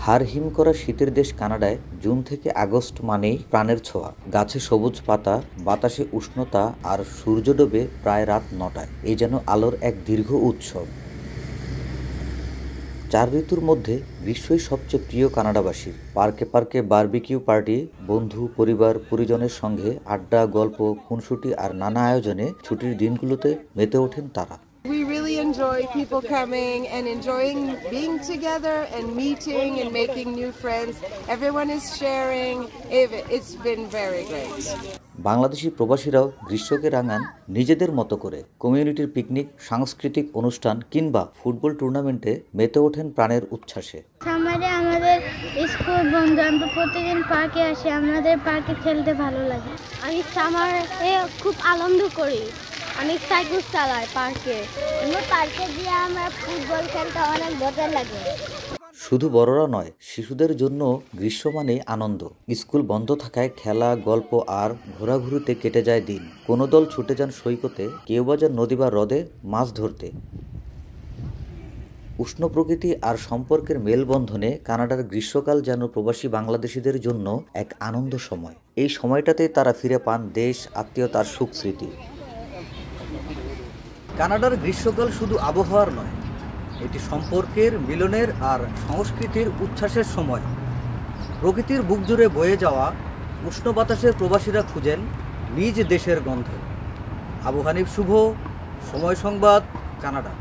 হাড় হিম করা শীতের দেশ কানাডায় জুন থেকে আগস্ট মানেই প্রাণের ছোঁয়া। গাছে সবুজ পাতা, বাতাসে উষ্ণতা আর সূর্য ডোবে প্রায় রাত ৯টায়। এই যেন আলোর এক দীর্ঘ উৎসব। ৪ ঋতুর মধ্যে গ্রীষ্মই সবচেয়ে প্রিয় কানাডাবাসীর। পার্কে পার্কে বারবিকিউ পার্টি, বন্ধু, পরিবার, পরিজনের সঙ্গে আড্ডা, গল্প, খুনসুটি আর নানা আয়োজনে ছুটির দিনগুলোতে মেতে ওঠেন তারা। We really enjoy people coming and enjoying being together and meeting and making new friends. Everyone is sharing. It's been very great. Bangladeshi প্রবাসীরাও গ্রীষ্মকে রাঙান নিজেদের মতো করে। কমিউনিটির পিকনিক, সাংস্কৃতিক অনুষ্ঠান কিংবা ফুটবল টুর্নামেন্টে মেতে ওঠেন প্রাণের উচ্ছ্বাসে। সামারে আমাদের স্কুল বন্ধু, আমরা প্রতিদিন পার্কে আসি, আমাদের পার্কে খেলতে ভালো লাগে। আমি সামারে খুব আনন্দ করি, অনেক সাইকেল চালাই পার্কে। পার্কে গিয়ে আমরা ফুটবল খেলতে অনেক মজা লাগে। শুধু বড়রা নয়, শিশুদের জন্য গ্রীষ্ম মানেই আনন্দ। স্কুল বন্ধ থাকায় খেলা, গল্প আর ঘোরাঘুরিতে কেটে যায় দিন। কোনো দল ছুটে যান সৈকতে, কেউ বা যান নদী বা হ্রদে মাছ ধরতে। উষ্ণ প্রকৃতি আর সম্পর্কের মেলবন্ধনে কানাডার গ্রীষ্মকাল যেন প্রবাসী বাংলাদেশিদের জন্য এক আনন্দ সময়। এই সময়টাতে তারা ফিরে পান দেশ, আত্মীয়তার সুখ স্মৃতি। কানাডার গ্রীষ্মকাল শুধু আবহাওয়ার নয়, এটি সম্পর্কের, মিলনের আর সংস্কৃতির উচ্ছ্বাসের সময়। প্রকৃতির বুক জুড়ে বয়ে যাওয়া উষ্ণ বাতাসের প্রবাসীরা খুঁজেন নিজ দেশের গন্ধ। আবু হানিফ শুভ, সময় সংবাদ, কানাডা।